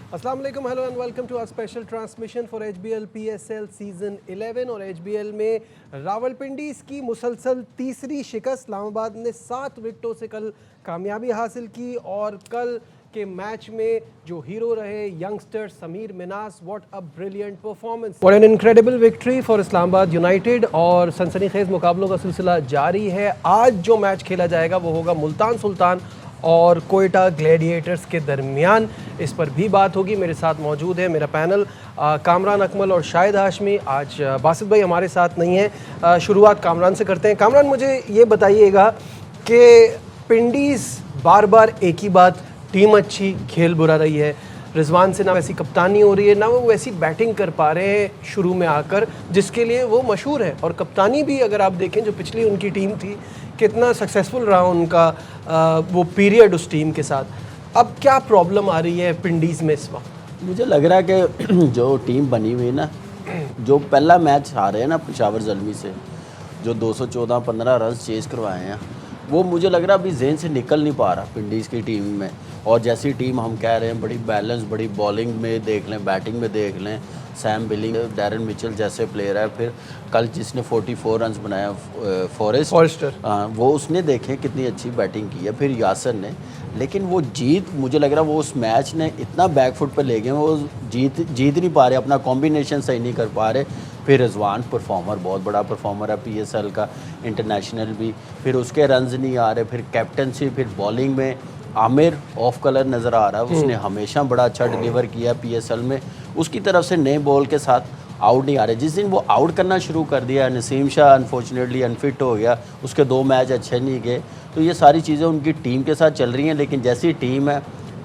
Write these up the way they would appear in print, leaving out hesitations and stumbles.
अस्सलाम वालेकुम, hello and welcome to our special transmission for HBL PSL season 11। और HBL में रावलपिंडी की मुसलसल तीसरी शिकस्त, इस्लामाबाद ने 7 विकेटों से कल कामयाबी हासिल की। और कल के मैच में जो हीरो रहे youngster Sameer Minhas, what a brilliant performance, what an incredible victory for Islamabad United. और सनसनीखेज मुकाबलों का सिलसिला जारी है। आज जो मैच खेला जाएगा वो होगा मुल्तान सुल्तान और कोयटा ग्लैडिएटर्स के दरमियान। इस पर भी बात होगी। मेरे साथ मौजूद है मेरा पैनल, कामरान अकमल और शाहिद हाशमी। आज बासित भाई हमारे साथ नहीं है। शुरुआत कामरान से करते हैं। कामरान, मुझे ये बताइएगा कि पिंडीज़ बार बार एक ही बात, टीम अच्छी खेल बुरा रही है। रिजवान से ना वैसी कप्तानी हो रही है, ना वो वैसी बैटिंग कर पा रहे हैं शुरू में आकर, जिसके लिए वो मशहूर है। और कप्तानी भी अगर आप देखें, जो पिछली उनकी टीम थी, कितना सक्सेसफुल रहा उनका वो पीरियड उस टीम के साथ। अब क्या प्रॉब्लम आ रही है पिंडीज़ में इस वक्त? मुझे लग रहा है कि जो टीम बनी हुई है ना, जो पहला मैच हारे हैं ना पेशावर ज़ल्मी से, जो 214-15 रन चेज करवाए हैं, वो मुझे लग रहा है अभी जेन से निकल नहीं पा रहा पिंडीज़ की टीम में। और जैसी टीम हम कह रहे हैं, बड़ी बैलेंस, बड़ी बॉलिंग में देख लें, बैटिंग में देख लें, सैम बिलिंग, डैरन मिचेल जैसे प्लेयर है। फिर कल जिसने 44 रन बनाया फॉरेस्टर, वो उसने देखे कितनी अच्छी बैटिंग की है। फिर यासर ने, लेकिन वो जीत, मुझे लग रहा है वो उस मैच ने इतना बैकफुट पे ले गए, वो जीत नहीं पा रहे, अपना कॉम्बिनेशन सही नहीं कर पा रहे। फिर रिजवान परफॉर्मर, बहुत बड़ा परफॉर्मर है पीएसएल का, इंटरनेशनल भी। फिर उसके रन्स नहीं आ रहे। फिर कैप्टनसी, फिर बॉलिंग में आमिर ऑफ कलर नज़र आ रहा है। उसने हमेशा बड़ा अच्छा डिलीवर किया पीएसएल में। उसकी तरफ से नए बॉल के साथ आउट नहीं आ रहे। जिस दिन वो आउट करना शुरू कर दिया, नसीम शाह अनफॉर्चुनेटली अनफिट हो गया, उसके 2 मैच अच्छे नहीं गए। तो ये सारी चीज़ें उनकी टीम के साथ चल रही हैं, लेकिन जैसी टीम है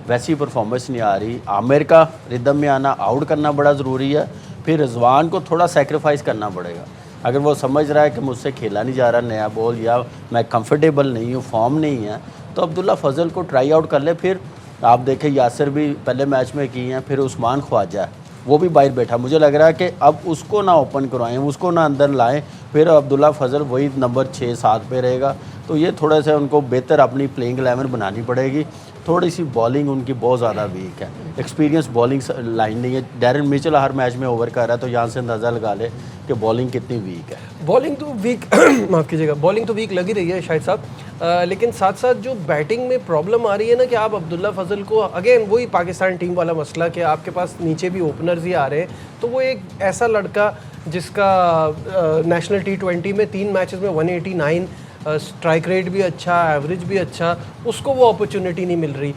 वैसी परफॉर्मेंस नहीं आ रही। आमिर का रिदम में आना, आउट करना बड़ा ज़रूरी है। फिर रिजवान को थोड़ा सेक्रीफाइस करना पड़ेगा। अगर वो समझ रहा है कि मुझसे खेला नहीं जा रहा नया बॉल, या मैं कंफर्टेबल नहीं हूँ, फॉर्म नहीं है, तो अब्दुल्ला फजल को ट्राई आउट कर ले। फिर आप देखें यासर भी पहले मैच में की हैं। फिर उस्मान ख्वाजा, वो भी बाहर बैठा। मुझे लग रहा है कि अब उसको ना ओपन करवाएं, उसको ना अंदर लाएं। फिर अब्दुल्ला फजल वही नंबर 6-7 पे रहेगा। तो ये थोड़ा सा उनको बेहतर अपनी प्लेइंग 11 बनानी पड़ेगी। थोड़ी सी बॉलिंग उनकी बहुत ज़्यादा वीक है, एक्सपीरियंस बॉलिंग लाइन नहीं है। डैरन मिचेल हर मैच में ओवर कर रहा है, तो यहाँ से अंदाज़ा लगा ले कि बॉलिंग कितनी वीक है। बॉलिंग तो वीक माफ़ कीजिएगा, बॉलिंग तो वीक लगी रही है शाहिद साहब। लेकिन साथ साथ जो बैटिंग में प्रॉब्लम आ रही है ना, कि आप अब्दुल्ला फजल को, अगेन वही पाकिस्तान टीम वाला मसला कि आपके पास नीचे भी ओपनर्स ही आ रहे हैं। तो वो एक ऐसा लड़का जिसका नेशनल T20 में 3 मैचेस में 189, स्ट्राइक रेट भी अच्छा, एवरेज भी अच्छा, उसको वो अपॉर्चुनिटी नहीं मिल रही।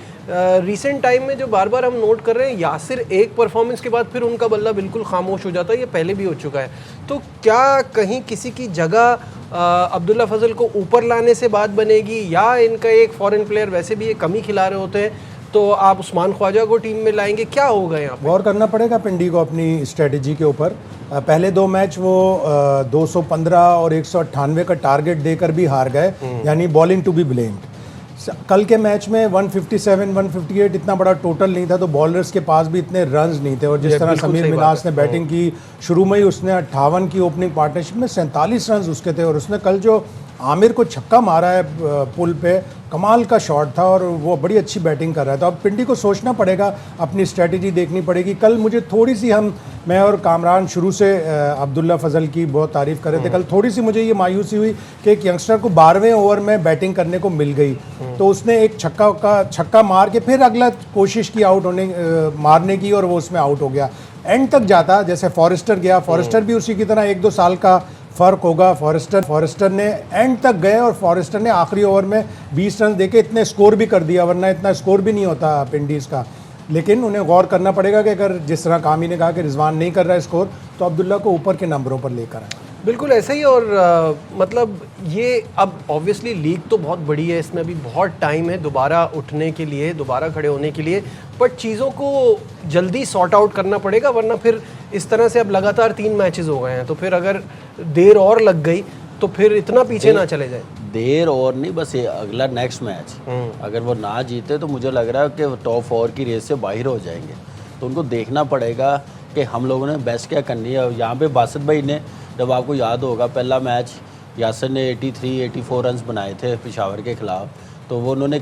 रिसेंट टाइम में जो बार बार हम नोट कर रहे हैं, यासिर एक परफॉर्मेंस के बाद फिर उनका बल्ला बिल्कुल खामोश हो जाता है। ये पहले भी हो चुका है। तो क्या कहीं किसी की जगह अब्दुल्ला फजल को ऊपर लाने से बात बनेगी, या इनका एक फॉरेन प्लेयर, वैसे भी ये कम ही खिला रहे होते हैं, तो आप उस्मान ख्वाजा को टीम में लाएंगे? क्या होगा यहाँ पे? गौर करना पड़ेगा पिंडी को अपनी स्ट्रेटजी के ऊपर। पहले 2 मैच वो 215 और 198 का टारगेट देकर भी हार गए, यानी बॉलिंग टू बी ब्लेम्ड। कल के मैच में 157, 158 इतना बड़ा टोटल नहीं था, तो बॉलर्स के पास भी इतने रन्स नहीं थे। और जिस तरह समीर मिनास ने बैटिंग की, शुरू में ही उसने 58 की ओपनिंग पार्टनरशिप में 47 रन्स उसके थे। और उसने कल जो आमिर को छक्का मारा है पुल पे, कमाल का शॉट था, और वो बड़ी अच्छी बैटिंग कर रहा है। तो अब पिंडी को सोचना पड़ेगा, अपनी स्ट्रेटजी देखनी पड़ेगी। कल मुझे थोड़ी सी, मैं और कामरान शुरू से अब्दुल्ला फजल की बहुत तारीफ़ कर रहे थे, कल थोड़ी सी मुझे ये मायूसी हुई कि एक यंगस्टर को 12वें ओवर में बैटिंग करने को मिल गई। तो उसने एक छक्का मार के फिर अगला कोशिश की मारने की, और वो उसमें आउट हो गया। एंड तक जाता जैसे फॉरेस्टर गया, फॉरेस्टर भी उसी की तरह 1-2 साल का फ़र्क होगा। फॉरेस्टर ने एंड तक गए, और फॉरेस्टर ने आखिरी ओवर में 20 रन देके इतने स्कोर भी कर दिया, वरना इतना स्कोर भी नहीं होता पिंडीज़ का। लेकिन उन्हें गौर करना पड़ेगा कि अगर जिस तरह कामी ने कहा कि रिजवान नहीं कर रहा है स्कोर, तो अब्दुल्ला को ऊपर के नंबरों पर लेकर आए। बिल्कुल ऐसा ही। और मतलब ये अब ऑब्वियसली लीग तो बहुत बड़ी है, इसमें अभी बहुत टाइम है दोबारा उठने के लिए, दोबारा खड़े होने के लिए। बट चीज़ों को जल्दी सॉर्ट आउट करना पड़ेगा, वरना फिर इस तरह से अब लगातार 3 मैचेस हो गए हैं, तो फिर अगर देर और लग गई तो फिर इतना पीछे ना चले जाए। देर और नहीं, बस ये अगला नेक्स्ट मैच अगर वो ना जीते, तो मुझे लग रहा है कि टॉप 4 की रेस से बाहर हो जाएंगे। तो उनको देखना पड़ेगा कि हम लोगों ने बेस्ट क्या करनी है। यहाँ पे बासित भाई ने, जब आपको याद होगा, पहला मैच यासर ने 83-84 रन बनाए थे पेशावर के खिलाफ, तो वो उन्होंने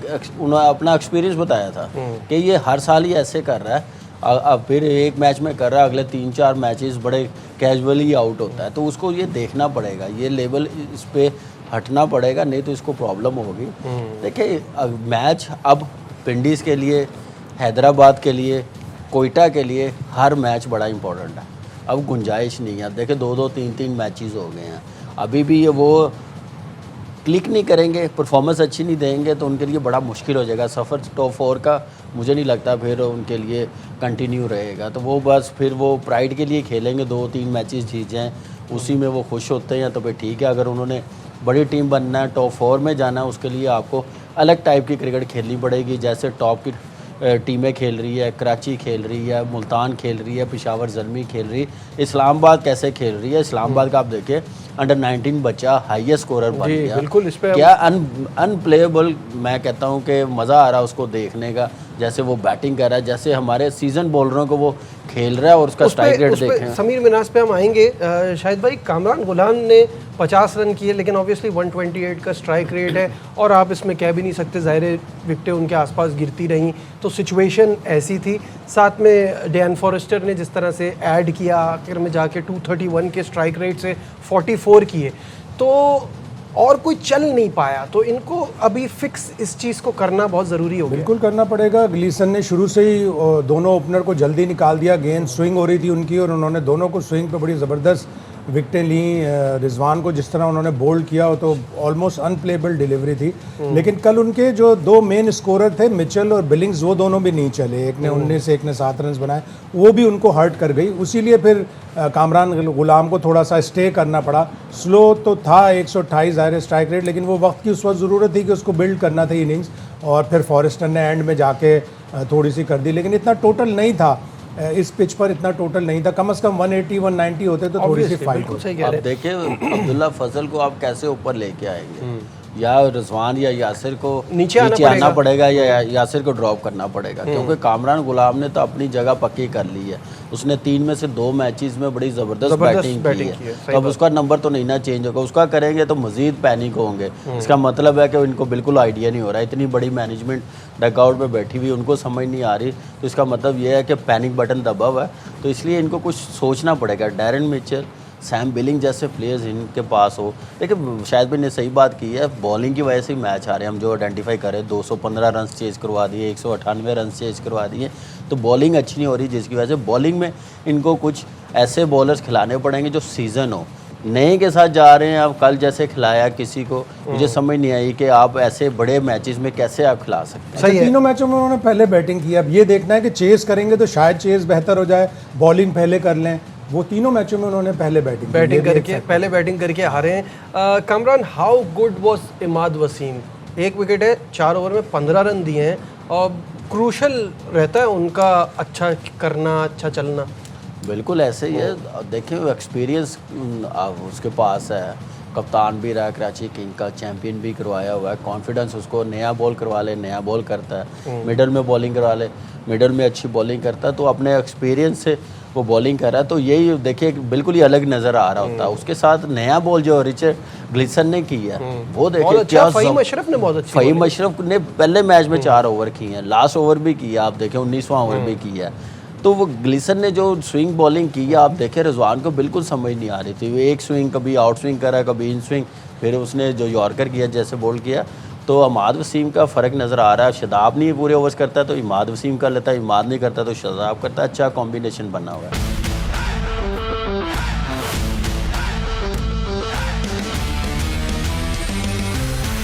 अपना एक्सपीरियंस बताया था कि ये हर साल ही ऐसे कर रहा है। अब फिर एक मैच में कर रहा है, अगले 3-4 मैचेस बड़े कैजुअली आउट होता है, तो उसको ये देखना पड़ेगा, ये लेवल इस पे हटना पड़ेगा, नहीं तो इसको प्रॉब्लम होगी। देखिए मैच अब पिंडीज़ के लिए, हैदराबाद के लिए, कोयटा के लिए हर मैच बड़ा इंपॉर्टेंट है। अब गुंजाइश नहीं है। देखिए 2-2, 3-3 मैचेस हो गए हैं, अभी भी ये वो क्लिक नहीं करेंगे, परफॉर्मेंस अच्छी नहीं देंगे तो उनके लिए बड़ा मुश्किल हो जाएगा। सफ़र टॉप 4 का मुझे नहीं लगता फिर उनके लिए कंटिन्यू रहेगा। तो वो बस फिर वो प्राइड के लिए खेलेंगे, 2-3 मैचेस जीत जाएँ, उसी में वो खुश होते हैं तो फिर ठीक है। अगर उन्होंने बड़ी टीम बनना है, टॉप 4 में जाना है, उसके लिए आपको अलग टाइप की क्रिकेट खेलनी पड़ेगी। जैसे टॉप की टीमें खेल रही है, कराची खेल रही है, मुल्तान खेल रही है, पेशावर ज़ल्मी खेल रही है, इस्लामाबाद कैसे खेल रही है। इस्लामाबाद का आप देखें अंडर 19 बच्चा हाईएस्ट स्कोरर बन गया। बिल्कुल, इस पे क्या अनप्लेएबल, मैं कहता हूँ कि मज़ा आ रहा है उसको देखने का, जैसे वो बैटिंग कर रहा है, जैसे हमारे सीजन बॉलरों को वो खेल रहा है और उसका स्ट्राइक रेट देखें। समीर मिनाज पे हम आएंगे। शाहिद भाई, कामरान गुलाम ने 50 रन किए, लेकिन ऑब्वियसली 128 का स्ट्राइक रेट है और आप इसमें कह भी नहीं सकते, ज़ाहिर विकेटें उनके आसपास गिरती रहीं तो सिचुएशन ऐसी थी। साथ में डैन फॉरेस्टर ने जिस तरह से ऐड किया, आखिर में जाके 231 के स्ट्राइक रेट से 44 किए, तो और कोई चल नहीं पाया। तो इनको अभी फिक्स इस चीज़ को करना बहुत ज़रूरी हो गया। बिल्कुल करना पड़ेगा। ग्लीसन ने शुरू से ही दोनों ओपनर को जल्दी निकाल दिया। गेंद स्विंग हो रही थी उनकी और उन्होंने दोनों को स्विंग पे बड़ी ज़बरदस्त विकेटें ली। रिजवान को जिस तरह उन्होंने बोल्ड किया वो तो ऑलमोस्ट अनप्लेबल डिलीवरी थी। लेकिन कल उनके जो दो मेन स्कोरर थे, मिचेल और बिलिंग्स, वो दोनों भी नहीं चले। एक ने 19, एक ने 7 रन बनाए, वो भी उनको हर्ट कर गई। उसीलिए फिर कामरान गुलाम को थोड़ा सा स्टे करना पड़ा। स्लो तो था 128 ज़ाहिर स्ट्राइक रेट, लेकिन वो वक्त की उस वक्त ज़रूरत थी कि उसको बिल्ड करना था इनिंग्स, और फिर फॉरेस्टर ने एंड में जाके थोड़ी सी कर दी। लेकिन इतना टोटल नहीं था, इस पिच पर इतना टोटल नहीं था। कम से कम 180 190 होते तो थोड़ी सी फाइट होती। अब देखिए अब्दुल्ला फजल को आप कैसे ऊपर लेके आएंगे, या रिजवान या यासिर को नीचे आना पड़ेगा या यासिर को ड्रॉप करना पड़ेगा, क्योंकि कामरान गुलाम ने तो अपनी जगह पक्की कर ली है। उसने 3 में से 2 मैचेस में बड़ी ज़बरदस्त बैटिंग की है, तो अब उसका नंबर तो नहीं ना चेंज होगा। उसका करेंगे तो मज़ीद पैनिक होंगे। इसका मतलब है कि इनको बिल्कुल आइडिया नहीं हो रहा है। इतनी बड़ी मैनेजमेंट डगआउट में बैठी हुई, उनको समझ नहीं आ रही, तो इसका मतलब ये है कि पैनिक बटन दबा हुआ है। तो इसलिए इनको कुछ सोचना पड़ेगा। डैरन मिचेल, सैम बिलिंग जैसे प्लेयर्स इनके पास हो। देखिए शायद भाई ने सही बात की है, बॉलिंग की वजह से ही मैच आ रहे हैं। हम जो आइडेंटिफाई करें, 215 रन चेज करवा दिए, 198 रन चेज करवा दिए, तो बॉलिंग अच्छी नहीं हो रही, जिसकी वजह से बॉलिंग में इनको कुछ ऐसे बॉलर्स खिलाने पड़ेंगे जो सीज़न हो। नए के साथ जा रहे हैं, अब कल जैसे खिलाया किसी को, मुझे समझ नहीं आई कि आप ऐसे बड़े मैचेस में कैसे आप खिला सकते हैं। सही है। तीनों मैचों में उन्होंने पहले बैटिंग की। अब ये देखना है कि चेस करेंगे तो शायद चेस बेहतर हो जाए, बॉलिंग पहले कर लें। वो तीनों मैचों में उन्होंने पहले बैटिंग करके हारे हैं। Kamran, how good was Imad Wasim? 1 wicket है, 4 ओवर में 15 रन दिए हैं, और क्रूशल रहता है उनका अच्छा करना, अच्छा चलना। बिल्कुल ऐसे ही है। देखिए एक्सपीरियंस उसके पास है, कप्तान भी रहा कराची किंग का, चैंपियन भी करवाया हुआ है। कॉन्फिडेंस उसको, नया बॉल करवा ले, नया बॉल करता है, मिडल में बॉलिंग करवा ले, मिडल में अच्छी बॉलिंग करता है, तो अपने एक्सपीरियंस से वो बॉलिंग कर रहा है। तो यही देखिए बिल्कुल ही अलग नज़र आ रहा होता है। उसके साथ नया बॉल जो रिचर्ड ग्लिसन ने की है, वो देखिए क्या। फ़हीम अशरफ ने बहुत अच्छी, फ़हीम अशरफ ने पहले मैच में 4 ओवर किए हैं, लास्ट ओवर भी किया, आप देखें 19वां ओवर भी किया है। तो वो ग्लिसन ने जो स्विंग बॉलिंग की है, आप देखें रिजवान को बिल्कुल समझ नहीं आ रही थी। वो एक स्विंग कभी आउट स्विंग करा, कभी इन स्विंग, फिर उसने जो यॉर्कर किया जैसे बॉल किया, तो इमाद वसीम का फ़र्क नज़र आ रहा है। शदाब नहीं पूरे ओवर्स करता तो इमाद वसीम कर लेता है, इमाद नहीं करता तो शदाब करता है। अच्छा कॉम्बिनेशन बना हुआ है।